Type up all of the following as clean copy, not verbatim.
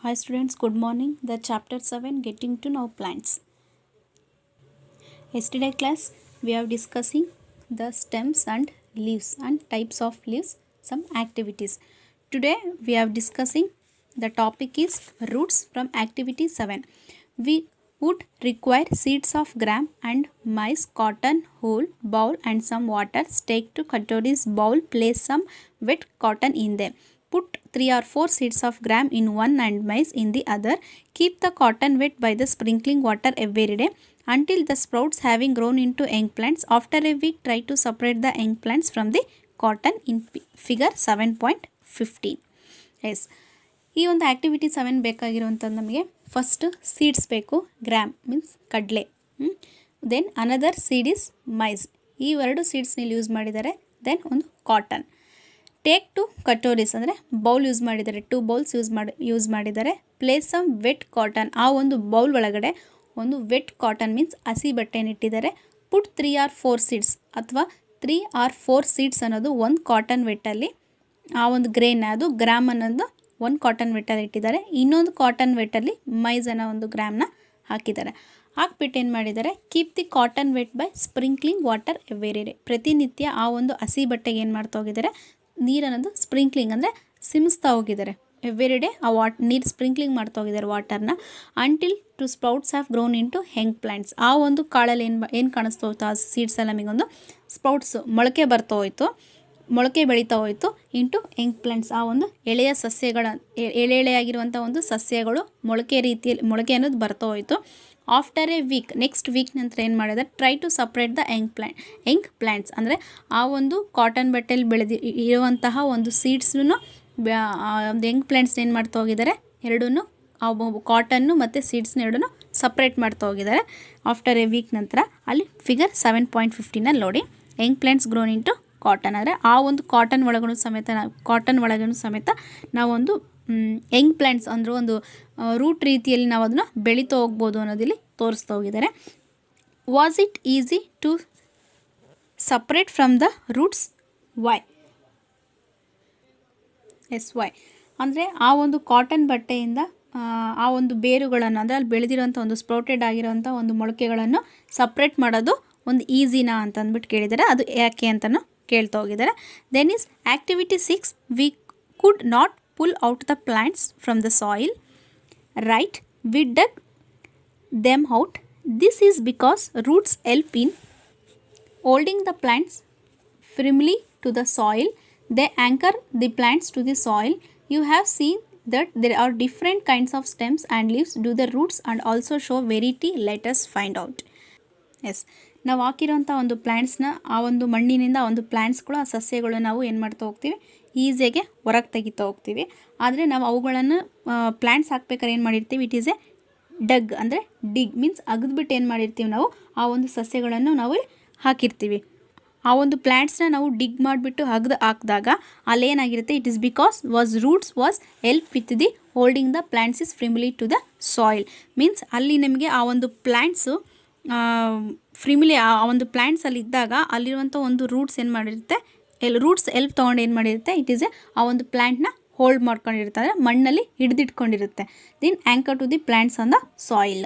Hi students, good morning. The chapter 7 getting to know plants. Yesterday class we are discussing the stems and leaves and types of leaves, some activities. Today we are discussing the topic is roots from activity 7. We would require seeds of gram and maize, cotton, whole, bowl and some water. Take to Katori's bowl, place some wet cotton in them. Put 3 or 4 seeds of gram in one and maize in the other. Keep the cotton wet by the sprinkling water every day until the sprouts having grown into young plants. After a week, try to separate the young plants from the cotton in figure 7.15. Yes. ಈ ಒಂದು activity 7 ಬೇಕಾಗಿರುವಂಥದ್ದು ನಮಗೆ first seeds ಬೇಕು. Gram means ಕಡಲೆ. Then another seed is maize. ಈ ಎರಡು ಸೀಡ್ಸ್ನ use ಮಾಡಿದ್ದಾರೆ. ದೆನ್ ಒಂದು ಕಾಟನ್. ಟೇಕ್ ಟು ಕಟೋರೀಸ್ ಅಂದರೆ ಬೌಲ್ ಯೂಸ್ ಮಾಡಿದ್ದಾರೆ. 2 ಬೌಲ್ಸ್ ಯೂಸ್ ಮಾಡಿದ್ದಾರೆ. Place some wet cotton. ಆ ಒಂದು ಬೌಲ್ ಒಳಗಡೆ ಒಂದು ವೆಟ್ ಕಾಟನ್ ಮೀನ್ಸ್ ಹಸಿ ಬಟ್ಟೆನ ಇಟ್ಟಿದ್ದಾರೆ. ಪುಟ್ 3 or 4 ಸೀಡ್ಸ್ ಅಥವಾ 3 or 4 ಸೀಡ್ಸ್ ಅನ್ನೋದು ಒಂದು ಕಾಟನ್ ವೆಟ್ಟಲ್ಲಿ, ಆ ಒಂದು ಗ್ರೇನ್ ಅದು ಗ್ರಾಮ್ ಅನ್ನೋದು ಒಂದು ಕಾಟನ್ ವೆಟ್ಟಲ್ಲಿ ಇಟ್ಟಿದ್ದಾರೆ. ಇನ್ನೊಂದು ಕಾಟನ್ ವೆಟ್ಟಲ್ಲಿ ಮೈಸ್ ಅನ್ನೋ ಒಂದು ಗ್ರಾಮ್ನ ಹಾಕಿದ್ದಾರೆ. ಹಾಕ್ಬಿಟ್ಟು ಏನು ಮಾಡಿದ್ದಾರೆ, keep the cotton wet by sprinkling water every day. ಪ್ರತಿನಿತ್ಯ ಆ ಒಂದು ಹಸಿ ಬಟ್ಟೆಗೆ ಏನು ಮಾಡ್ತಾ ಹೋಗಿದ್ದಾರೆ, ನೀರು ಅನ್ನೋದು ಸ್ಪ್ರಿಂಕ್ಲಿಂಗ್ ಅಂದರೆ ಸಿಮಿಸ್ತಾ ಹೋಗಿದ್ದಾರೆ. ಎವ್ರಿ ಡೇ ಆ ನೀರು ಸ್ಪ್ರಿಂಕ್ಲಿಂಗ್ ಮಾಡ್ತಾ ಹೋಗಿದ್ದಾರೆ ವಾಟರ್ನ. Until to sprouts have grown in to ಹೆಂಗ್ ಪ್ಲ್ಯಾಂಟ್ಸ್. ಆ ಒಂದು ಕಾಳಲ್ಲಿ ಏನು ಕಾಣಿಸ್ತಾ ಹೋಯ್ತು, ಆ ಸೀಡ್ಸಲ್ಲಿ ನಮಗೊಂದು ಸ್ಪ್ರೌಟ್ಸ್ ಮೊಳಕೆ ಬರ್ತಾ ಹೋಯಿತು, ಮೊಳಕೆ ಬೆಳೀತಾ ಹೋಯಿತು ಇಂಟು ಯಂಗ್ ಪ್ಲಾಂಟ್ಸ್. ಆ ಒಂದು ಎಳೆಯ ಸಸ್ಯಗಳ ಎಳೆಯಾಗಿರುವಂಥ ಒಂದು ಸಸ್ಯಗಳು ಮೊಳಕೆ ಅನ್ನೋದು ಬರ್ತಾ ಹೋಯಿತು. After a week, next week ನಂತರ ಏನು ಮಾಡಿದ್ದಾರೆ, try to separate the young plants ಅಂದರೆ ಆ ಒಂದು ಕಾಟನ್ ಬಟ್ಟೆಯಲ್ಲಿ ಇರುವಂತಹ ಒಂದು ಸೀಡ್ಸ್ನು ಯಂಗ್ ಪ್ಲ್ಯಾಂಟ್ಸ್ ಏನು ಮಾಡ್ತಾ ಹೋಗಿದ್ದಾರೆ, ಎರಡೂ ಕಾಟನ್ನು ಮತ್ತು ಸೀಡ್ಸ್ನ ಎರಡೂ ಸಪ್ರೇಟ್ ಮಾಡ್ತಾ ಹೋಗಿದ್ದಾರೆ. ಆಫ್ಟರ್ ಎ ವೀಕ್ ನಂತರ ಅಲ್ಲಿ ಫಿಗರ್ 7.15 ನೋಡಿ, young plants grown into cotton ಅಂದರೆ ಆ ಒಂದು ಕಾಟನ್ ಒಳಗೂ ಸಮೇತ ನಾವೊಂದು ಯಂಗ್ ಪ್ಲ್ಯಾಂಟ್ಸ್ ಅಂದರೆ ಒಂದು ರೂಟ್ ರೀತಿಯಲ್ಲಿ ನಾವು ಅದನ್ನು ಬೆಳೀತಾ ಹೋಗ್ಬೋದು ಅನ್ನೋದಿಲ್ಲಿ ತೋರಿಸ್ತಾ ಹೋಗಿದ್ದಾರೆ. Was it easy to separate from the roots? Why? Yes, why ಅಂದರೆ ಆ ಒಂದು ಕಾಟನ್ ಬಟ್ಟೆಯಿಂದ ಆ ಒಂದು ಬೇರುಗಳನ್ನು ಅಂದರೆ ಅಲ್ಲಿ ಬೆಳೆದಿರೋಂಥ ಒಂದು ಸ್ಪ್ರೌಟೆಡ್ ಆಗಿರೋಂಥ ಒಂದು ಮೊಳಕೆಗಳನ್ನು ಸಪ್ರೇಟ್ ಮಾಡೋದು ಒಂದು ಈಸಿನಾ ಅಂತ ಅಂದ್ಬಿಟ್ಟು ಕೇಳಿದ್ದಾರೆ. ಅದು ಯಾಕೆ ಅಂತಲೂ ಕೇಳ್ತಾ ಹೋಗಿದ್ದಾರೆ. Then is activity 6, we could not pull out the plants from the soil. Right, we dug them out. This is because roots help in holding the plants firmly to the soil. They anchor the plants to the soil. You have seen that there are different kinds of stems and leaves. Do the roots and also show variety? Let us find out. Yes, ನಾವು ಹಾಕಿರೋಂಥ ಒಂದು ಪ್ಲ್ಯಾಂಟ್ಸ್ನ ಆ ಒಂದು ಮಣ್ಣಿನಿಂದ ಆ ಒಂದು ಪ್ಲ್ಯಾಂಟ್ಸ್ಗಳು, ಆ ಸಸ್ಯಗಳು ನಾವು ಏನು ಮಾಡ್ತಾ ಹೋಗ್ತೀವಿ, ಈಸಿಯಾಗೆ ಹೊರಗೆ ತೆಗಿತಾ ಹೋಗ್ತೀವಿ. ಆದರೆ ನಾವು ಅವುಗಳನ್ನು ಪ್ಲ್ಯಾಂಟ್ಸ್ ಹಾಕ್ಬೇಕಾದ್ರೆ ಏನು ಮಾಡಿರ್ತೀವಿ, ಇಟ್ ಈಸ್ ಎ ಡಗ್ ಅಂದರೆ ಡಿಗ್ ಮೀನ್ಸ್ ಅಗದ್ಬಿಟ್ಟು ಏನು ಮಾಡಿರ್ತೀವಿ, ನಾವು ಆ ಒಂದು ಸಸ್ಯಗಳನ್ನು ನಾವು ಹಾಕಿರ್ತೀವಿ. ಆ ಒಂದು ಪ್ಲ್ಯಾಂಟ್ಸ್ನ ನಾವು ಡಿಗ್ ಮಾಡಿಬಿಟ್ಟು ಹಾಕಿದಾಗ ಅಲ್ಲೇನಾಗಿರುತ್ತೆ, it is because roots was help with the holding the plants is firmly to the soil. Means ಅಲ್ಲಿ ನಿಮಗೆ ಆ ಒಂದು ಪ್ಲ್ಯಾಂಟ್ಸು ಫ್ರಿಮಿಲಿ ಆ ಒಂದು ಪ್ಲ್ಯಾಂಟ್ಸಲ್ಲಿ ಇದ್ದಾಗ ಅಲ್ಲಿರುವಂಥ ಒಂದು ರೂಟ್ಸ್ ಏನು ಮಾಡಿರುತ್ತೆ, ರೂಟ್ಸ್ ಎಲ್ಪ್ ತೊಗೊಂಡು ಏನು ಮಾಡಿರುತ್ತೆ, ಇಟ್ ಈಸ್ ಆ ಒಂದು ಪ್ಲ್ಯಾಂಟ್ನ ಹೋಲ್ಡ್ ಮಾಡ್ಕೊಂಡಿರುತ್ತೆ, ಅಂದರೆ ಮಣ್ಣಲ್ಲಿ ಹಿಡಿದಿಟ್ಕೊಂಡಿರುತ್ತೆ. Then anchor to the plants on the soil.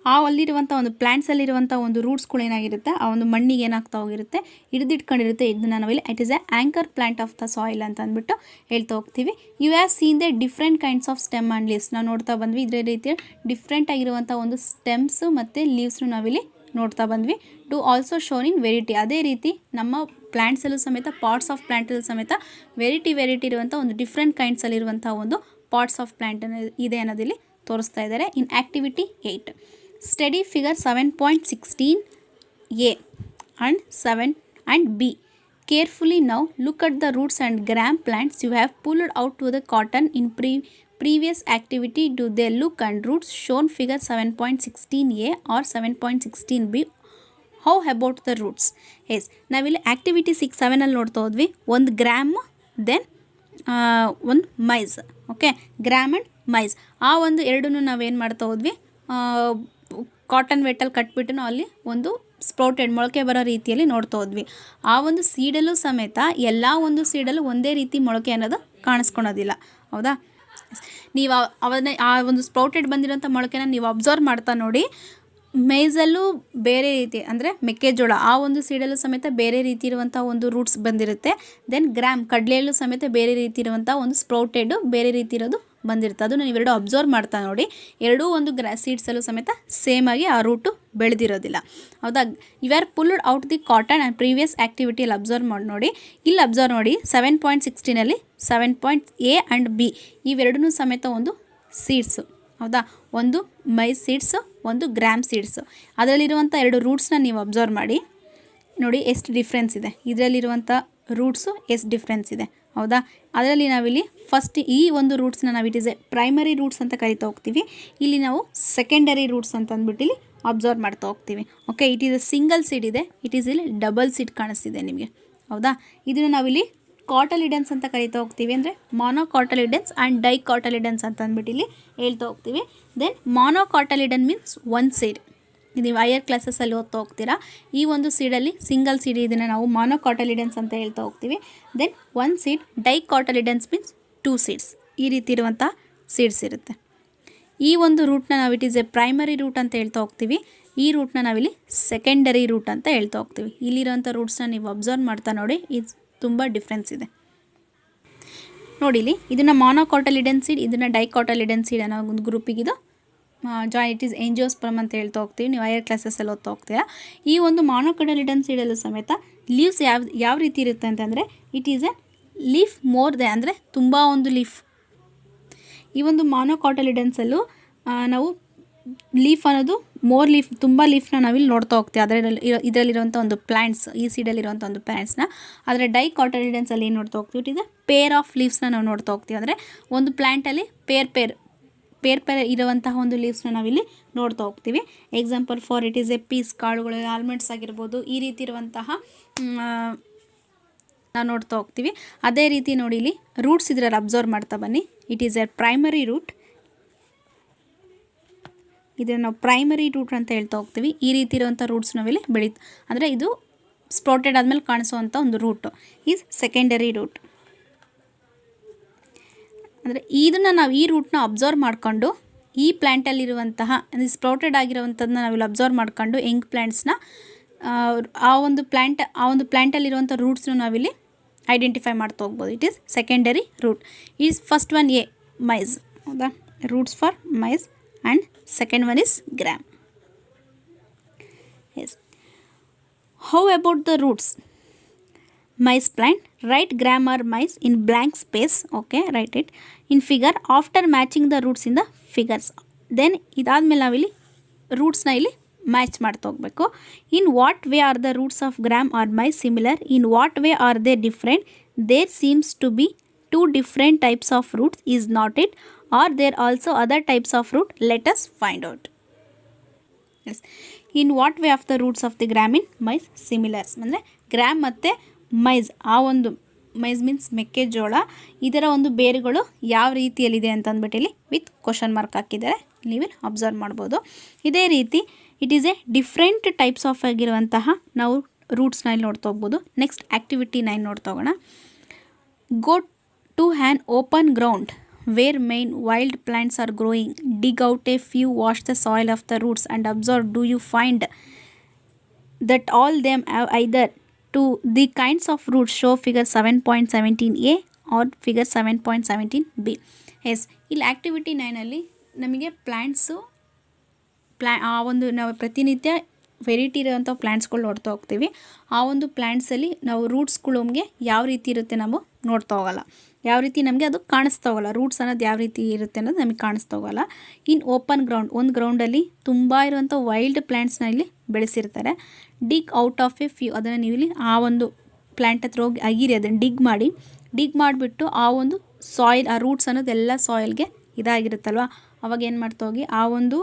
ಆ ಅಲ್ಲಿರುವಂಥ ಒಂದು ಪ್ಲ್ಯಾಂಟ್ಸಲ್ಲಿರುವಂಥ ಒಂದು ರೂಟ್ಸ್ಗಳು ಏನಾಗಿರುತ್ತೆ, ಆ ಒಂದು ಮಣ್ಣಿಗೆ ಏನಾಗ್ತಾ ಹೋಗಿರುತ್ತೆ, ಹಿಡಿದಿಟ್ಕೊಂಡಿರುತ್ತೆ. ಇದನ್ನು ನಾವಿಲ್ಲಿ it is a anchor plant of the soil ಅಂತ ಅಂದ್ಬಿಟ್ಟು ಹೇಳ್ತಾ ಹೋಗ್ತೀವಿ. You have seen the different kinds of stem and leaves. ನಾವು ನೋಡ್ತಾ ಬಂದ್ವಿ, ಇದೇ ರೀತಿಯ ಡಿಫ್ರೆಂಟ್ ಆಗಿರುವಂಥ ಒಂದು ಸ್ಟೆಮ್ಸು ಮತ್ತು ಲೀವ್ಸ್ನು ನಾವಿಲ್ಲಿ ನೋಡ್ತಾ ಬಂದ್ವಿ. To also shown in variety. ಅದೇ ರೀತಿ ನಮ್ಮ ಪ್ಲ್ಯಾಂಟ್ಸಲ್ಲೂ ಸಮೇತ, ಪಾರ್ಟ್ಸ್ ಆಫ್ ಪ್ಲ್ಯಾಂಟಲ್ಲೂ ಸಮೇತ ವೆರೈಟಿ ಇರುವಂಥ ಒಂದು ಡಿಫ್ರೆಂಟ್ ಕೈಂಡ್ಸಲ್ಲಿರುವಂಥ ಒಂದು ಪಾರ್ಟ್ಸ್ ಆಫ್ ಪ್ಲ್ಯಾಂಟ್ ಇದೆ ಅನ್ನೋದಿಲ್ಲಿ ತೋರಿಸ್ತಾ ಇದ್ದಾರೆ. ಇನ್ activity 8, study figure 7.16a and 7 and b. Carefully now look at the roots and gram plants you have pulled out to the cotton in previous activity. Do they look and roots shown figure 7.16a or 7.16b? How about the roots? Yes, ನಾವಿಲ್ಲಿ activity 7 ನೋಡ್ತಾ ಹೋದ್ವಿ. ಒಂದು gram, then ಒಂದು mice. Okay, gram and mice ಆ ಒಂದು ಎರಡನ್ನೂ ನಾವೇನು ಮಾಡ್ತಾ ಹೋದ್ವಿ, ಕಾಟನ್ ವೆಟ್ಟಲ್ಲಿ ಕಟ್ಬಿಟ್ಟು ನಾವು ಅಲ್ಲಿ ಒಂದು ಸ್ಪ್ರೌಟೆಡ್ ಮೊಳಕೆ ಬರೋ ರೀತಿಯಲ್ಲಿ ನೋಡ್ತಾ ಹೋದ್ವಿ. ಆ ಒಂದು ಸೀಡಲ್ಲೂ ಸಮೇತ ಎಲ್ಲ ಒಂದು ಸೀಡಲ್ಲೂ ಒಂದೇ ರೀತಿ ಮೊಳಕೆ ಅನ್ನೋದು ಕಾಣಿಸ್ಕೊಳೋದಿಲ್ಲ, ಹೌದಾ? ನೀವು ಅವನ್ನ ಆ ಒಂದು ಸ್ಪ್ರೌಟೆಡ್ ಬಂದಿರೋಂಥ ಮೊಳಕೆನ ನೀವು ಅಬ್ಸರ್ವ್ ಮಾಡ್ತಾ ನೋಡಿ. ಮೇಯ್ಸಲ್ಲೂ ಬೇರೆ ರೀತಿ ಅಂದರೆ ಮೆಕ್ಕೆಜೋಳ ಆ ಒಂದು ಸೀಡಲ್ಲೂ ಸಮೇತ ಬೇರೆ ರೀತಿ ಇರುವಂಥ ಒಂದು ರೂಟ್ಸ್ ಬಂದಿರುತ್ತೆ. ದೆನ್ ಗ್ರಾಮ್ ಕಡಲೆಯಲ್ಲೂ ಸಮೇತ ಬೇರೆ ರೀತಿ ಇರುವಂಥ ಒಂದು ಸ್ಪ್ರೌಟೆಡ್ ಬೇರೆ ರೀತಿ ಇರೋದು ಬಂದಿರುತ್ತೆ. ಅದನ್ನು ನೀವೆರಡು ಅಬ್ಸರ್ವ್ ಮಾಡ್ತಾ ನೋಡಿ. ಎರಡೂ ಒಂದು ಸೀಡ್ಸಲ್ಲೂ ಸಮೇತ ಸೇಮ್ ಆಗಿ ಆ ರೂಟು ಬೆಳೆದಿರೋದಿಲ್ಲ. ಹೌದಾ? You are pulled out the cotton and previous ಆ್ಯಕ್ಟಿವಿಟಿಯಲ್ಲಿ ಅಬ್ಸರ್ವ್ ಮಾಡಿ ನೋಡಿ. ಇಲ್ಲಿ ಅಬ್ಸರ್ವ್ ನೋಡಿ 7.16 7 A ಆ್ಯಂಡ್ B ಇವೆರಡೂ ಸಮೇತ ಒಂದು ಸೀಡ್ಸು. ಹೌದಾ? ಒಂದು ಮೈಸ್ ಸೀಡ್ಸು, ಒಂದು ಗ್ರಾಮ್ ಸೀಡ್ಸು. ಅದರಲ್ಲಿರುವಂಥ ಎರಡು ರೂಟ್ಸ್ನ ನೀವು ಅಬ್ಸರ್ವ್ ಮಾಡಿ ನೋಡಿ ಎಷ್ಟು ಡಿಫ್ರೆನ್ಸ್ ಇದೆ. ಇದರಲ್ಲಿರುವಂಥ ರೂಟ್ಸು ಎಷ್ಟು ಡಿಫ್ರೆನ್ಸ್ ಇದೆ. ಹೌದಾ? ಅದರಲ್ಲಿ ನಾವಿಲ್ಲಿ ಫಸ್ಟ್ ಈ ಒಂದು ರೂಟ್ಸ್ನ ನಾವು it is a primary roots ಅಂತ ಕರಿತಾ ಹೋಗ್ತೀವಿ. ಇಲ್ಲಿ ನಾವು ಸೆಕೆಂಡರಿ ರೂಟ್ಸ್ ಅಂತ ಅಂದ್ಬಿಟ್ಟು ಇಲ್ಲಿ ಅಬ್ಸರ್ವ್ ಮಾಡ್ತಾ ಹೋಗ್ತೀವಿ. Okay, it is A single seed ಇದೆ, ಇಟ್ ಈಸ್ ಇಲ್ಲಿ ಡಬಲ್ ಸೀಡ್ ಕಾಣಿಸ್ತಿದೆ ನಿಮಗೆ. ಹೌದಾ? ಇದನ್ನು ನಾವಿಲ್ಲಿ ಕಾಟಲಿಡನ್ಸ್ ಅಂತ ಕರಿತಾ ಹೋಗ್ತೀವಿ. ಅಂದರೆ ಮಾನೋಕಾಟಲಿಡನ್ಸ್ ಆ್ಯಂಡ್ ಡೈಕಾಟಲಿಡನ್ಸ್ ಅಂತ ಅಂದ್ಬಿಟ್ಟು ಇಲ್ಲಿ ಹೇಳ್ತಾ ಹೋಗ್ತೀವಿ. Then monocotyledon means one seed. ನೀವು ಹೈಯರ್ ಕ್ಲಾಸಸ್ಸಲ್ಲಿ ಓದ್ತಾ ಹೋಗ್ತೀರಾ. ಈ ಒಂದು ಸೀಡಲ್ಲಿ ಸಿಂಗಲ್ ಸೀಡ್, ಇದನ್ನು ನಾವು ಮಾನೋಕಾಟಲಿಡನ್ಸ್ ಅಂತ ಹೇಳ್ತಾ ಹೋಗ್ತೀವಿ. Then one seed dicotyledons means 2 seeds. ಈ ರೀತಿ ಇರುವಂಥ ಸೀಡ್ಸ್ ಇರುತ್ತೆ. ಈ ಒಂದು ರೂಟ್ನ ನಾವು it is a primary root ಅಂತ ಹೇಳ್ತಾ ಹೋಗ್ತೀವಿ. ಈ ರೂಟ್ನ ನಾವಿಲ್ಲಿ ಸೆಕೆಂಡರಿ ರೂಟ್ ಅಂತ ಹೇಳ್ತಾ ಹೋಗ್ತೀವಿ. ಇಲ್ಲಿರೋಂಥ ರೂಟ್ಸ್ನ ನೀವು ಅಬ್ಸರ್ವ್ ಮಾಡ್ತಾ ನೋಡಿ, ಇದು ತುಂಬ ಡಿಫ್ರೆನ್ಸ್ ಇದೆ ನೋಡಿ. ಇಲ್ಲಿ ಇದನ್ನು ಮಾನೋಕಾಟಲಿಡನ್ ಸೀಡ್, ಇದನ್ನು ಡೈಕಾಟಲಿಡನ್ ಸೀಡ್ ಅನ್ನೋ ಒಂದು ಗ್ರೂಪಿಗೆ ಇದು ಇಟ್ ಈಸ್ ಎಂಜಿಯೋಸ್ಪರ್ಮ್ ಅಂತ ಹೇಳ್ತಾ ಹೋಗ್ತೀವಿ. ನೀವು ಹೈಯರ್ ಕ್ಲಾಸಸ್ಸಲ್ಲಿ ಓದ್ತಾ ಹೋಗ್ತೀರಾ. ಈ ಒಂದು ಮಾನೋಕಾಟಲಿಡನ್ ಸೀಡಲ್ಲೂ ಸಮೇತ ಲೀವ್ಸ್ ಯಾವ ರೀತಿ ಇರುತ್ತೆ ಅಂತಂದರೆ it is a leaf more the, ಅಂದರೆ ತುಂಬ ಒಂದು ಲೀಫ್. ಈ ಒಂದು ಮಾನೋಕಾಟಲಿಡನ್ಸಲ್ಲೂ ನಾವು ಲೀಫ್ ಅನ್ನೋದು ಮೋರ್ ಲೀಫ್, ತುಂಬ ಲೀಫ್ನ ನಾವಿಲ್ಲಿ ನೋಡ್ತಾ ಹೋಗ್ತೀವಿ. ಇದರಲ್ಲಿರುವಂಥ ಒಂದು ಪ್ಲ್ಯಾಂಟ್ಸ್, ಈ ಸೀಡಲ್ಲಿರುವಂಥ ಒಂದು ಪ್ಲ್ಯಾಂಟ್ಸ್ನ. ಆದರೆ ಡೈಕಾಟಲಿಡನ್ಸಲ್ಲಿ ಏನು ನೋಡ್ತಾ ಹೋಗ್ತೀವಿ, it is a pair of ಲೀವ್ಸ್ನ ನಾವು ನೋಡ್ತಾ ಹೋಗ್ತೀವಿ. ಅಂದರೆ ಒಂದು ಪ್ಲ್ಯಾಂಟಲ್ಲಿ ಪೇರ್ ಇರುವಂತಹ ಒಂದು ಲೀವ್ಸ್ನ ನಾವಿಲ್ಲಿ ನೋಡ್ತಾ ಹೋಗ್ತೀವಿ. Example for it is a piece, ಕಾಳುಗಳು, ಆಲ್ಮಂಡ್ಸ್ ಆಗಿರ್ಬೋದು, ಈ ರೀತಿ ಇರುವಂತಹ ನಾವು ನೋಡ್ತಾ ಹೋಗ್ತೀವಿ. ಅದೇ ರೀತಿ ನೋಡಿ ಇಲ್ಲಿ ರೂಟ್ಸ್ ಇದರಲ್ಲಿ ಅಬ್ಸರ್ವ್ ಮಾಡ್ತಾ ಬನ್ನಿ. It is a primary root, ಇದನ್ನು ನಾವು ಪ್ರೈಮರಿ ರೂಟ್ ಅಂತ ಹೇಳ್ತಾ ಹೋಗ್ತೀವಿ. ಈ ರೀತಿ ಇರುವಂಥ ರೂಟ್ಸ್ ನಾವಿಲ್ಲಿ ಅಂದರೆ ಇದು ಸ್ಪ್ರೌಟೆಡ್ ಆದಮೇಲೆ ಕಾಣಿಸುವಂಥ ಒಂದು ರೂಟು ಈಸ್ ಸೆಕೆಂಡರಿ ರೂಟ್. ಅಂದರೆ ಇದನ್ನು ನಾವು ಈ ರೂಟ್ನ ಅಬ್ಸರ್ವ್ ಮಾಡಿಕೊಂಡು ಈ ಪ್ಲ್ಯಾಂಟಲ್ಲಿರುವಂತಹ ಸ್ಪ್ರೌಟೆಡ್ ಆಗಿರುವಂಥದ್ದನ್ನ ನಾವಿಲ್ಲಿ ಅಬ್ಸರ್ವ್ ಮಾಡ್ಕೊಂಡು ಯಂಗ್ ಪ್ಲ್ಯಾಂಟ್ಸ್ನ ಆ ಒಂದು ಪ್ಲ್ಯಾಂಟಲ್ಲಿರುವಂಥ ರೂಟ್ಸ್ನ ನಾವಿಲ್ಲಿ ಐಡೆಂಟಿಫೈ ಮಾಡ್ತಾ ಹೋಗ್ಬೋದು. It is secondary root. Is first one a maize. ಹೌದಾ? Roots for maize and second one is gram. Yes. How about the roots? Maize plant, write gram or maize in blank space. Okay, write it in figure after matching the roots in the figures. Then ಇದಾದ್ಮೇಲೆ ನಾವಿಲ್ಲಿ ರೂಟ್ಸ್ನ ಇಲ್ಲಿ match ಮಾಡ್ತಾ ಹೋಗಬೇಕು. In what way are the roots of gram are maize similar? In what way are they different? There seems to be 2 different types of roots, is not it? Are there also other types of root? Let us find out. Yes. In what way of the roots of the gram in maize similar? ಅಂದರೆ gram ಮತ್ತು mice, ಆ ಒಂದು mice means ಮೆಕ್ಕೆಜೋಳ, ಇದರ ಒಂದು ಬೇರುಗಳು ಯಾವ ರೀತಿಯಲ್ಲಿದೆ ಅಂತ ಅಂದ್ಬಿಟ್ಟು ಇಲ್ಲಿ ವಿತ್ ಕ್ವಶನ್ ಮಾರ್ಕ್ ಹಾಕಿದ್ದಾರೆ, ನೀವು ಅಬ್ಸರ್ವ್ ಮಾಡ್ಬೋದು. ಇದೇ ರೀತಿ it is a different types of ಆಗಿರುವಂತಹ ನಾವು ರೂಟ್ಸ್ನ ಇಲ್ಲಿ ನೋಡ್ತಾ ಹೋಗ್ಬೋದು. ನೆಕ್ಸ್ಟ್ ಆ್ಯಕ್ಟಿವಿಟಿ 9 ನೋಡ್ತಾ ಹೋಗೋಣ. ಗೋ to an open ground where main wild plants are growing. Dig out a few, wash the soil of the roots and observe. Do you find that all them have either to the kinds of roots show figure 7.17a or figure 7.17b? Yes, ಇಲ್ಲಿ activity 9ಅಲ್ಲಿ ನಮಗೆ plants ಆ ಒಂದು ನಾವು ಪ್ರತಿನಿತ್ಯ variety ಇರೋವಂಥ ಪ್ಲ್ಯಾಂಟ್ಸ್ಗಳು ನೋಡ್ತಾ ಹೋಗ್ತೀವಿ. ಆ ಒಂದು ಪ್ಲ್ಯಾಂಟ್ಸಲ್ಲಿ ನಾವು ರೂಟ್ಸ್ಗಳು ನಮಗೆ ಯಾವ ರೀತಿ ಇರುತ್ತೆ ನಾವು ನೋಡ್ತಾ ಹೋಗಲ್ಲ, ಯಾವ ರೀತಿ ನಮಗೆ ಅದು ಕಾಣಿಸ್ತಾ ಹೋಗಲ್ಲ. ರೂಟ್ಸ್ ಅನ್ನೋದು ಯಾವ ರೀತಿ ಇರುತ್ತೆ ಅನ್ನೋದು ನಮಗೆ ಕಾಣಿಸ್ತಾ ಹೋಗಲ್ಲ. ಇನ್ ಓಪನ್ ಗ್ರೌಂಡ್, ಒಂದು ಗ್ರೌಂಡಲ್ಲಿ ತುಂಬ ಇರುವಂಥ ವೈಲ್ಡ್ ಪ್ಲ್ಯಾಂಟ್ಸ್ನ ಇಲ್ಲಿ ಬೆಳೆಸಿರ್ತಾರೆ. ಡಿಗ್ ಔಟ್ ಆಫ್ ಎ ಫ್ಯೂ, ಅದನ್ನು ನೀವು ಇಲ್ಲಿ ಆ ಒಂದು ಪ್ಲ್ಯಾಂಟ್ ಹತ್ರ ಹೋಗಿ ಅಗಿರಿ, ಅದನ್ನು ಡಿಗ್ ಮಾಡಿಬಿಟ್ಟು ಆ ಒಂದು ಸಾಯಿಲ್, ಆ ರೂಟ್ಸ್ ಅನ್ನೋದು ಎಲ್ಲ ಸಾಯಿಲ್ಗೆ ಇದಾಗಿರುತ್ತಲ್ವ, ಅವಾಗ ಏನು ಮಾಡ್ತಾ ಹೋಗಿ ಆ ಒಂದು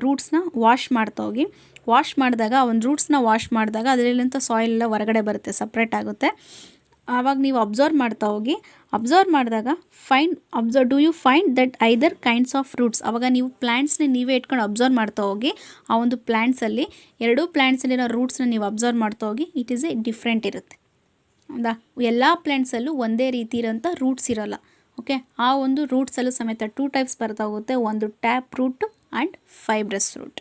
ರೂಟ್ಸ್ನ ವಾಶ್ ಮಾಡ್ತಾ ಹೋಗಿ. ವಾಶ್ ಮಾಡಿದಾಗ ಆ ಒಂದು ರೂಟ್ಸ್ನ ವಾಶ್ ಮಾಡಿದಾಗ ಅದರಲ್ಲಿಂಥ ಸಾಯಿಲ್ ಎಲ್ಲ ಹೊರಗಡೆ ಬರುತ್ತೆ, ಸಪ್ರೇಟ್ ಆಗುತ್ತೆ. ಆವಾಗ ನೀವು ಅಬ್ಸರ್ವ್ ಮಾಡ್ತಾ ಹೋಗಿ. ಅಬ್ಸರ್ವ್ ಮಾಡಿದಾಗ do you find that either kinds of roots? ಆವಾಗ ನೀವು ಪ್ಲ್ಯಾಂಟ್ಸ್ನ ನೀವೇ ಇಟ್ಕೊಂಡು ಅಬ್ಸರ್ವ್ ಮಾಡ್ತಾ ಹೋಗಿ. ಆ ಒಂದು ಪ್ಲ್ಯಾಂಟ್ಸಲ್ಲಿ ಎರಡೂ ಪ್ಲ್ಯಾಂಟ್ಸಲ್ಲಿರೋ ರೂಟ್ಸ್ನ ನೀವು ಅಬ್ಸರ್ವ್ ಮಾಡ್ತಾ ಹೋಗಿ. ಇಟ್ ಈಸ್ ಎ ಡಿಫ್ರೆಂಟ್ ಇರುತ್ತೆ. ಹೌದಾ? ಎಲ್ಲ ಪ್ಲ್ಯಾಂಟ್ಸಲ್ಲೂ ಒಂದೇ ರೀತಿ ಇರೋಂಥ ರೂಟ್ಸ್ ಇರೋಲ್ಲ. ಓಕೆ, ಆ ಒಂದು ರೂಟ್ಸಲ್ಲೂ ಸಮೇತ 2 ಟೈಪ್ಸ್ ಬರ್ತಾ ಹೋಗುತ್ತೆ. ಒಂದು tap root and fibrous root.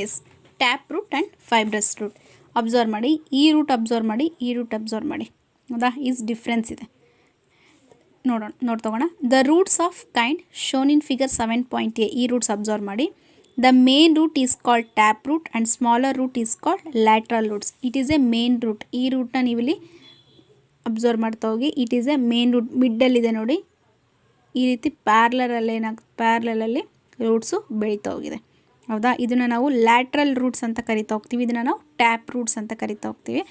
Yes, tap root and fibrous root. Observe ಮಾಡಿ, ಈ ರೂಟ್ ಅಬ್ಸರ್ವ್ ಮಾಡಿ, ಈ ರೂಟ್ ಅಬ್ಸರ್ವ್ ಮಾಡಿ. ಹೌದಾ, ಈಸ್ ಡಿಫ್ರೆನ್ಸ್ ಇದೆ. ನೋಡ್ತಗೋಣ. The roots of kind shown in figure 7.a. ಈ ರೂಟ್ಸ್ ಅಬ್ಸರ್ವ್ ಮಾಡಿ. The main root is called tap root and smaller root is called lateral roots. It is a main root. ಈ ರೂಟ್ನ ನೀವಿಲ್ಲಿ observe ಮಾಡ್ತಾ ಹೋಗಿ. It is a main root, ಮಿಡ್ಡಲ್ಲಿದೆ ನೋಡಿ. ಈ ರೀತಿ ಪ್ಯಾರ್ಲಲಲ್ಲಿ ರೂಟ್ಸು ಬೆಳೀತಾ ಹೋಗಿದೆ. ಹೌದಾ, ಇದನ್ನು ನಾವು ಲ್ಯಾಟ್ರಲ್ ರೂಟ್ಸ್ ಅಂತ ಕರಿತಾ ಹೋಗ್ತೀವಿ. ಇದನ್ನು ನಾವು ಟ್ಯಾಪ್ ರೂಟ್ಸ್ ಅಂತ ಕರಿತಾ ಹೋಗ್ತೀವಿ.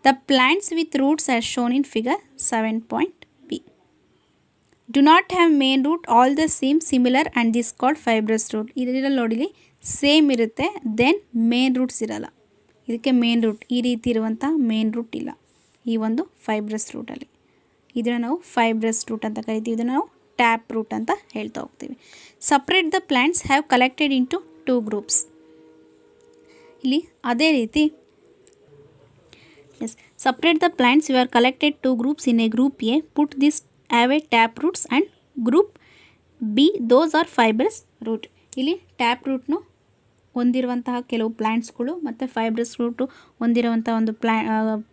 The plants with roots are shown in figure 7.b do not have main root all the same similar and this called fibrous root. ಇದರಲ್ಲಿ ನೋಡಿಲಿ ಸೇಮ್ ಇರುತ್ತೆ, ದೆನ್ ಮೇನ್ ರೂಟ್ಸ್ ಇರಲ್ಲ. ಇದಕ್ಕೆ ಮೇನ್ ರೂಟ್ ಈ ರೀತಿ ಇರುವಂಥ ಮೇನ್ ರೂಟ್ ಇಲ್ಲ ಈ ಒಂದು ಫೈಬ್ರಸ್ ರೂಟಲ್ಲಿ. ಇದನ್ನು ನಾವು ಫೈಬ್ರಸ್ ರೂಟ್ ಅಂತ ಕರಿತೀವಿ. ಇದನ್ನು ನಾವು ಟ್ಯಾಪ್ ರೂಟ್ ಅಂತ ಹೇಳ್ತಾ ಹೋಗ್ತೀವಿ. Separate the plants have collected into 2 groups. ಇಲ್ಲಿ ಅದೇ ರೀತಿ yes, separate the plants you are collected 2 groups in a group A. Put this have a tap roots and group B those are fibrous root. ಇಲ್ಲಿ tap ರೂಟ್ನು ಹೊಂದಿರುವಂತಹ ಕೆಲವು ಪ್ಲ್ಯಾಂಟ್ಸ್ಗಳು ಮತ್ತು fibrous route ಹೊಂದಿರುವಂಥ ಒಂದು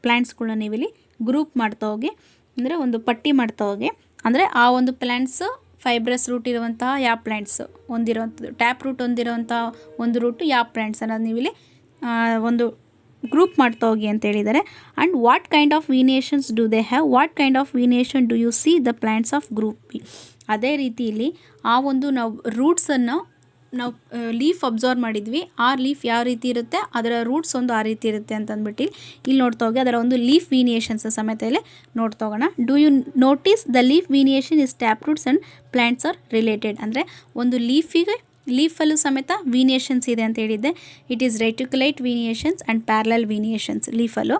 ಪ್ಲ್ಯಾಂಟ್ಸ್ಗಳನ್ನ ನೀವಿಲ್ಲಿ ಗ್ರೂಪ್ ಮಾಡ್ತಾ ಹೋಗಿ, ಅಂದರೆ ಒಂದು ಪಟ್ಟಿ ಮಾಡ್ತಾ ಹೋಗಿ. ಅಂದರೆ ಆ ಒಂದು ಪ್ಲ್ಯಾಂಟ್ಸು ಫೈಬ್ರಸ್ ರೂಟ್ ಇರುವಂತಹ ಯಾವ ಪ್ಲ್ಯಾಂಟ್ಸು ಹೊಂದಿರುವಂಥದ್ದು, ಟ್ಯಾಪ್ ರೂಟ್ ಹೊಂದಿರುವಂಥ ಒಂದು ರೂಟು ಯಾವ ಪ್ಲ್ಯಾಂಟ್ಸ್ ಅನ್ನೋದು ನೀವಿಲ್ಲಿ ಒಂದು ಗ್ರೂಪ್ ಮಾಡ್ತಾ ಹೋಗಿ ಅಂತ ಹೇಳಿದ್ದಾರೆ. And what kind of variations do they have, what kind of variation do U C the plants of group B. ಅದೇ ರೀತಿಯಲ್ಲಿ ಆ ಒಂದು ನಾವು ರೂಟ್ಸನ್ನು ನಾವು ಲೀಫ್ ಅಬ್ಸರ್ವ್ ಮಾಡಿದ್ವಿ. ಆ ಲೀಫ್ ಯಾವ ರೀತಿ ಇರುತ್ತೆ, ಅದರ ರೂಟ್ಸ್ ಒಂದು ಆ ರೀತಿ ಇರುತ್ತೆ ಅಂತ ಅಂದ್ಬಿಟ್ಟು ಇಲ್ಲಿ ನೋಡ್ತಾ ಹೋಗಿ ಅದರ ಒಂದು ಲೀಫ್ ವೇರಿಯೇಷನ್ಸ್ ಸಮೇತ ಇಲ್ಲಿ ನೋಡ್ತಾ ಹೋಗೋಣ. Do you notice the leaf variation is tap roots and plants are related. ಅಂದರೆ ಒಂದು ಲೀಫಲ್ಲೂ ಸಮೇತ ವೇರಿಯೇಷನ್ಸ್ ಇದೆ ಅಂತ ಹೇಳಿದ್ದೆ. It is reticulate variations and parallel variations ಲೀಫಲ್ಲೂ.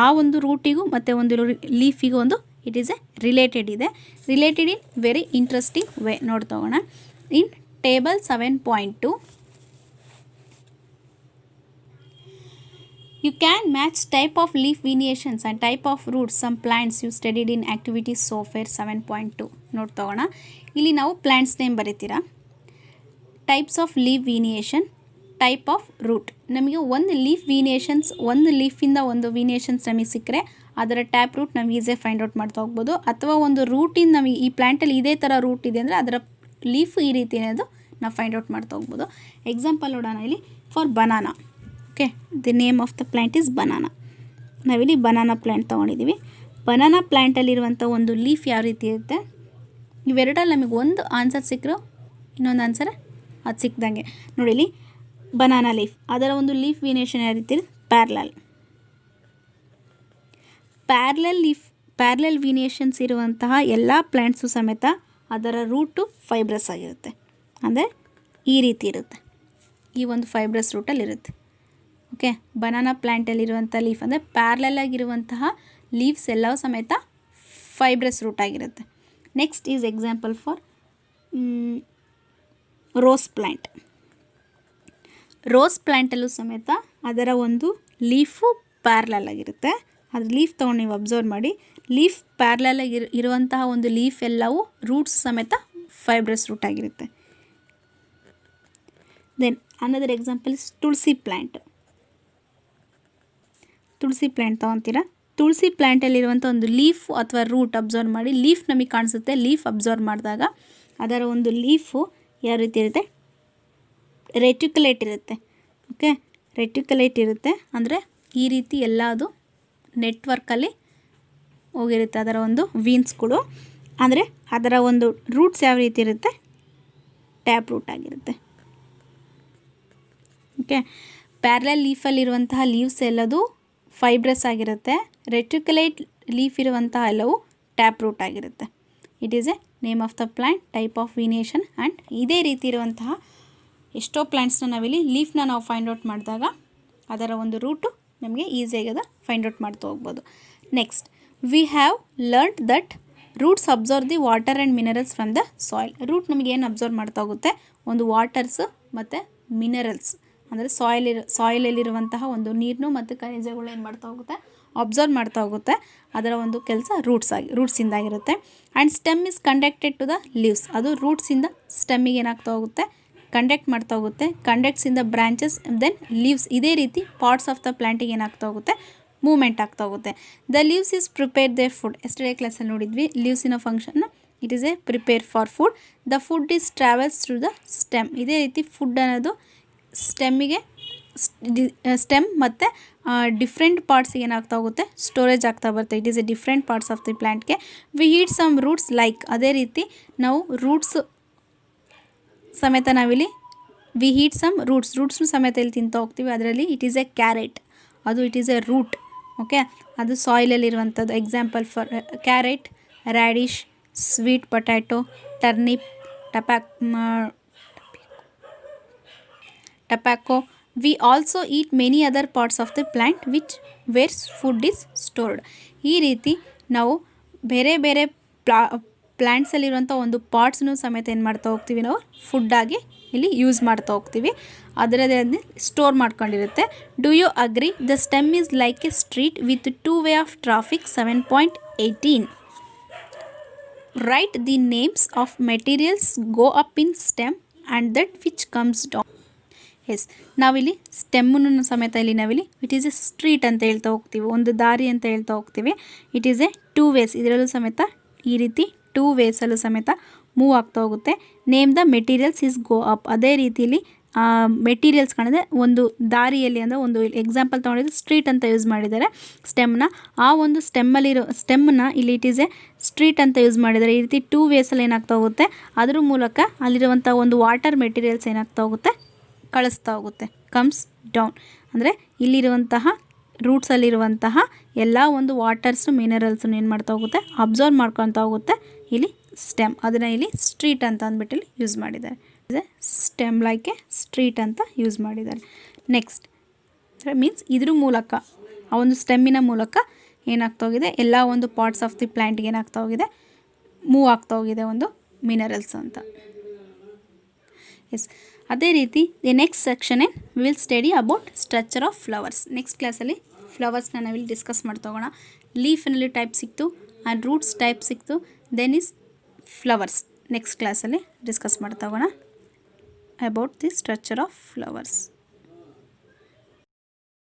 ಆ ಒಂದು ರೂಟಿಗೂ ಮತ್ತು ಒಂದು ಲೀಫಿಗೂ ಒಂದು ಇಟ್ ಈಸ್ ಎ ರಿಲೇಟೆಡ್ ಇದೆ. Related in very interesting way. ನೋಡ್ತಾ ಹೋಗೋಣ. ಇನ್ Table 7.2, you can match type of leaf variations and type of roots some plants you studied in activity software 7.2. ನೋಡ್ತಾ ಹೋಗೋಣ. ಇಲ್ಲಿ ನಾವು ಪ್ಲ್ಯಾಂಟ್ಸ್ ನೇಮ್ ಬರೀತೀರಾ. Types of leaf variation, type of root. ನಮಗೆ ಒಂದು leaf variations, ಒಂದು ಲೀಫಿಂದ ಒಂದು ವೇರಿಯೇಷನ್ಸ್ ನಮಗೆ ಸಿಕ್ಕರೆ ಅದರ ಟ್ಯಾಪ್ ರೂಟ್ ನಾವು ಈಸಿಯಾಗಿ ಫೈಂಡ್ ಔಟ್ ಮಾಡ್ತಾ ಹೋಗ್ಬೋದು. ಅಥವಾ ಒಂದು ರೂಟಿಂದ ನಮಗೆ ಈ ಪ್ಲ್ಯಾಂಟಲ್ಲಿ ಇದೇ ಥರ ರೂಟ್ ಇದೆ ಅಂದರೆ ಅದರ ಲೀಫು ಈ ರೀತಿ ಅನ್ನೋದು ನಾವು ಫೈಂಡ್ ಔಟ್ ಮಾಡ್ತಾ ಹೋಗ್ಬೋದು. ಎಕ್ಸಾಂಪಲ್ ನೋಡೋಣ ಇಲ್ಲಿ. For banana, okay, the name of the plant is banana. ನಾವಿಲ್ಲಿ ಬನಾನಾ ಪ್ಲ್ಯಾಂಟ್ ತೊಗೊಂಡಿದ್ದೀವಿ. ಬನಾನಾ ಪ್ಲ್ಯಾಂಟಲ್ಲಿರುವಂಥ ಒಂದು ಲೀಫ್ ಯಾವ ರೀತಿ ಇರುತ್ತೆ, ಇವೆರಡಲ್ಲಿ ನಮಗೆ ಒಂದು ಆನ್ಸರ್ ಸಿಕ್ಕರು ಇನ್ನೊಂದು ಆನ್ಸರ್ ಅದು ಸಿಕ್ಕಿದಂಗೆ. ನೋಡಿ ಇಲ್ಲಿ ಬನಾನಾ ಲೀಫ್, ಅದರ ಒಂದು ಲೀಫ್ ವೇರಿಯೇಷನ್ ಯಾವ ರೀತಿ ಇರುತ್ತೆ, ಪ್ಯಾರಲಲ್ ವೇರಿಯೇಷನ್ಸ್ ಇರುವಂತಹ ಎಲ್ಲ ಪ್ಲ್ಯಾಂಟ್ಸು ಸಮೇತ ಅದರ ರೂಟು ಫೈಬ್ರಸ್ ಆಗಿರುತ್ತೆ. ಅಂದರೆ ಈ ರೀತಿ ಇರುತ್ತೆ, ಈ ಒಂದು ಫೈಬ್ರಸ್ ರೂಟಲ್ಲಿರುತ್ತೆ. ಓಕೆ, ಬನಾನಾ ಪ್ಲ್ಯಾಂಟಲ್ಲಿರುವಂಥ ಲೀಫ್ ಅಂದರೆ ಪ್ಯಾರಲಲ್ ಆಗಿರುವಂತಹ ಲೀವ್ಸ್ ಎಲ್ಲವೂ ಸಮೇತ ಫೈಬ್ರಸ್ ರೂಟ್ ಆಗಿರುತ್ತೆ. Next is example for rose plant. Rose ಪ್ಲ್ಯಾಂಟಲ್ಲೂ ಸಮೇತ ಅದರ ಒಂದು ಲೀಫು ಪ್ಯಾರಲಲ್ ಆಗಿರುತ್ತೆ. ಅದ್ರ ಲೀಫ್ ತೊಗೊಂಡು ನೀವು ಅಬ್ಸರ್ವ್ ಮಾಡಿ. ಲೀಫ್ ಪ್ಯಾರಲಲ್ ಇರುವಂತಹ ಒಂದು ಲೀಫ್ ಎಲ್ಲವೂ ರೂಟ್ಸ್ ಸಮೇತ ಫೈಬ್ರಸ್ ರೂಟ್ ಆಗಿರುತ್ತೆ. Then another example is tulsi plant. Tulsi plant ತೊಗೊತೀರಾ. ತುಳಸಿ ಪ್ಲ್ಯಾಂಟಲ್ಲಿರುವಂಥ ಒಂದು ಲೀಫ್ ಅಥವಾ ರೂಟ್ ಅಬ್ಸರ್ವ್ ಮಾಡಿ. ಲೀಫ್ ನಮಗೆ ಕಾಣಿಸುತ್ತೆ. ಲೀಫ್ ಅಬ್ಸರ್ವ್ ಮಾಡಿದಾಗ ಅದರ ಒಂದು ಲೀಫು ಯಾವ ರೀತಿ ಇರುತ್ತೆ, ರೆಟಿಕ್ಯುಲೇಟ್ ಇರುತ್ತೆ. ಓಕೆ, ರೆಟಿಕ್ಯುಲೇಟ್ ಇರುತ್ತೆ ಅಂದರೆ ಈ ರೀತಿ ಎಲ್ಲದು ನೆಟ್ವರ್ಕಲ್ಲಿ ಹೋಗಿರುತ್ತೆ ಅದರ ಒಂದು ವೀನ್ಸ್ಗಳು. ಅಂದರೆ ಅದರ ಒಂದು ರೂಟ್ಸ್ ಯಾವ ರೀತಿ ಇರುತ್ತೆ, ಟ್ಯಾಪ್ ರೂಟ್ ಆಗಿರುತ್ತೆ. ಓಕೆ, ಪ್ಯಾರಲಲ್ ಲೀಫಲ್ಲಿರುವಂತಹ ಲೀವ್ಸ್ ಎಲ್ಲದು ಫೈಬ್ರಸ್ ಆಗಿರುತ್ತೆ. ರೆಟಿಕ್ಯುಲೇಟ್ ಲೀಫ್ ಇರುವಂತಹ ಎಲ್ಲವೂ ಟ್ಯಾಪ್ ರೂಟ್ ಆಗಿರುತ್ತೆ. It is A name of the plant, type of variation and ಇದೇ ರೀತಿ ಇರುವಂತಹ ಎಷ್ಟೋ ಪ್ಲ್ಯಾಂಟ್ಸ್ನ ನಾವಿಲ್ಲಿ ಲೀಫ್ನ ನಾವು ಫೈಂಡ್ ಔಟ್ ಮಾಡಿದಾಗ ಅದರ ಒಂದು ರೂಟು ನಮಗೆ ಈಸಿಯಾಗಿ ಅದು ಫೈಂಡ್ ಔಟ್ ಮಾಡ್ತಾ ಹೋಗ್ಬೋದು. Next we have learned that roots observe the water and minerals from the soil. Root ನಮಗೆ ಏನು ಅಬ್ಸರ್ವ್ ಮಾಡ್ತಾ ಹೋಗುತ್ತೆ, ಒಂದು ವಾಟರ್ಸ್ ಮತ್ತು ಮಿನರಲ್ಸ್ ಅಂದರೆ ಸಾಯಿಲಲ್ಲಿರುವಂತಹ ಒಂದು ನೀರನ್ನು ಮತ್ತು ಖನಿಜಗಳು ಏನು ಮಾಡ್ತಾ ಹೋಗುತ್ತೆ, ಅಬ್ಸರ್ವ್ ಮಾಡ್ತಾ ಹೋಗುತ್ತೆ. ಅದರ ಒಂದು ಕೆಲಸ ರೂಟ್ಸಿಂದಾಗಿರುತ್ತೆ. And stem is conducted to the leaves. ಅದು ರೂಟ್ಸಿಂದ ಸ್ಟೆಮ್ಮಿಗೆ ಏನಾಗ್ತಾ ಹೋಗುತ್ತೆ, ಕಂಡಕ್ಟ್ ಮಾಡ್ತಾ ಹೋಗುತ್ತೆ. Conducts in the branches then leaves. ಇದೇ ರೀತಿ ಪಾರ್ಟ್ಸ್ ಆಫ್ ದ ಪ್ಲಾಂಟಿಗೆ ಏನಾಗ್ತಾ ಹೋಗುತ್ತೆ, ಮೂವ್ಮೆಂಟ್ ಆಗ್ತಾ ಹೋಗುತ್ತೆ. The leaves is prepare there food. Yesterday ಕ್ಲಾಸಲ್ಲಿ ನೋಡಿದ್ವಿ ಲೀವ್ಸಿನ ಫಂಕ್ಷನ್ನ. It is A prepare for food. The food is travels through the stem. ಇದೇ ರೀತಿ ಫುಡ್ ಅನ್ನೋದು ಸ್ಟೆಮ್ ಮತ್ತು ಡಿಫ್ರೆಂಟ್ ಪಾರ್ಟ್ಸಿಗೆ ಏನಾಗ್ತಾ ಹೋಗುತ್ತೆ, ಸ್ಟೋರೇಜ್ ಆಗ್ತಾ ಬರುತ್ತೆ. It is a different parts of the ಪ್ಲ್ಯಾಂಟ್ಗೆ. We eat some roots like. ಅದೇ ರೀತಿ ನಾವು ರೂಟ್ಸ್ ಸಮೇತ ನಾವಿಲ್ಲಿ ವಿ ಈಟ್ ಸಮ್ ರೂಟ್ಸ್ನು ಸಮೇತ ಇಲ್ಲಿ ತಿಂತಾ ಹೋಗ್ತೀವಿ. ಅದರಲ್ಲಿ ಇಟ್ ಈಸ್ ಎ ಕ್ಯಾರೆಟ್, ಅದು it is a root. Okay, ಅದು ಸಾಯಿಲಲ್ಲಿರುವಂಥದ್ದು. Example for carrot, radish, sweet potato, turnip, tapioca. We also eat many other parts of the plant where food is stored. ಈ ರೀತಿ ನಾವು ಬೇರೆ ಬೇರೆ ಪ್ಲ್ಯಾಂಟ್ಸಲ್ಲಿರುವಂಥ ಒಂದು ಪಾರ್ಟ್ಸ್ನು ಸಮೇತ ಏನು ಮಾಡ್ತಾ ಹೋಗ್ತೀವಿ, ನಾವು ಫುಡ್ಡಾಗಿ ಇಲ್ಲಿ ಯೂಸ್ ಮಾಡ್ತಾ ಹೋಗ್ತೀವಿ. ಅದರದೇ ಸ್ಟೋರ್ ಮಾಡ್ಕೊಂಡಿರುತ್ತೆ. Do you agree? The stem is like a street with 2 way of traffic. 7.18. Write the names of materials go up in stem and that which comes down. Yes, ನಾವಿಲ್ಲಿ ಸ್ಟೆಮ್ಮನ್ನು ಸಮೇತ ಇಲ್ಲಿ ನಾವಿಲ್ಲಿ ಇಟ್ ಈಸ್ ಎ ಸ್ಟ್ರೀಟ್ ಅಂತ ಹೇಳ್ತಾ ಹೋಗ್ತೀವಿ, ಒಂದು ದಾರಿ ಅಂತ ಹೇಳ್ತಾ ಹೋಗ್ತೀವಿ. It is A 2 ways. ಇದರಲ್ಲೂ ಸಮೇತ ಈ ರೀತಿ 2 waysಲ್ಲೂ ಸಮೇತ ಮೂವ್ ಆಗ್ತಾ ಹೋಗುತ್ತೆ. Name the materials is go up. ಅದೇ ರೀತಿಯಲ್ಲಿ ಮೆಟೀರಿಯಲ್ಸ್ ಕಾಣಿದೆ ಒಂದು ದಾರಿಯಲ್ಲಿ, ಅಂದರೆ ಒಂದು ಎಕ್ಸಾಂಪಲ್ ತೊಗೊಂಡಿದ್ದು ಸ್ಟ್ರೀಟ್ ಅಂತ ಯೂಸ್ ಮಾಡಿದ್ದಾರೆ ಸ್ಟೆಮ್ನ. ಆ ಒಂದು ಸ್ಟೆಮ್ಮನ್ನ ಇಲ್ಲಿ ಇಟ್ ಈಸ್ ಎ ಸ್ಟ್ರೀಟ್ ಅಂತ ಯೂಸ್ ಮಾಡಿದ್ದಾರೆ. ಈ ರೀತಿ 2 waysಲ್ಲಿ ಏನಾಗ್ತಾ ಹೋಗುತ್ತೆ, ಅದ್ರ ಮೂಲಕ ಅಲ್ಲಿರುವಂಥ ಒಂದು ವಾಟರ್ ಮೆಟೀರಿಯಲ್ಸ್ ಏನಾಗ್ತಾ ಹೋಗುತ್ತೆ, ಕಳಿಸ್ತಾ ಹೋಗುತ್ತೆ. ಕಮ್ಸ್ ಡೌನ್ ಅಂದರೆ ಇಲ್ಲಿರುವಂತಹ ರೂಟ್ಸಲ್ಲಿರುವಂತಹ ಎಲ್ಲ ಒಂದು ವಾಟರ್ಸು ಮಿನರಲ್ಸನ್ನು ಏನು ಮಾಡ್ತಾ ಹೋಗುತ್ತೆ, ಅಬ್ಸರ್ವ್ ಮಾಡ್ಕೊತಾ ಹೋಗುತ್ತೆ ಇಲ್ಲಿ ಸ್ಟೆಮ್. ಅದನ್ನು ಇಲ್ಲಿ ಸ್ಟ್ರೀಟ್ ಅಂತ ಅಂದ್ಬಿಟ್ಟು ಇಲ್ಲಿ ಯೂಸ್ ಮಾಡಿದ್ದಾರೆ. ಸ್ಟೆಮ್ ಲೈಕ್ ಎ ಸ್ಟ್ರೀಟ್ ಅಂತ ಯೂಸ್ ಮಾಡಿದ್ದಾರೆ. ನೆಕ್ಸ್ಟ್ ಮೀನ್ಸ್ ಇದ್ರ ಮೂಲಕ, ಆ ಒಂದು ಸ್ಟೆಮ್ಮಿನ ಮೂಲಕ ಏನಾಗ್ತಾ ಹೋಗಿದೆ, ಎಲ್ಲ ಒಂದು ಪಾರ್ಟ್ಸ್ ಆಫ್ ದಿ ಪ್ಲ್ಯಾಂಟ್ಗೆ ಏನಾಗ್ತಾ ಹೋಗಿದೆ, ಮೂವ್ ಆಗ್ತಾ ಹೋಗಿದೆ ಒಂದು ಮಿನರಲ್ಸ್ ಅಂತ. ಎಸ್, ಅದೇ ರೀತಿ the next section will study about structure of flowers. Next ಕ್ಲಾಸಲ್ಲಿ ಫ್ಲವರ್ಸ್ನ ನಾವಿಲ್ಲಿ ಡಿಸ್ಕಸ್ ಮಾಡ್ತಾ ಹೋಗೋಣ. ಲೀಫ್ನಲ್ಲಿ ಟೈಪ್ ಸಿಕ್ತು ಆ್ಯಂಡ್ ರೂಟ್ಸ್ ಟೈಪ್ ಸಿಕ್ತು. Then is flowers. ನೆಕ್ಸ್ಟ್ ಕ್ಲಾಸಲ್ಲಿ ಡಿಸ್ಕಸ್ ಮಾಡ್ತಾ ಹೋಗೋಣ about the structure of flowers.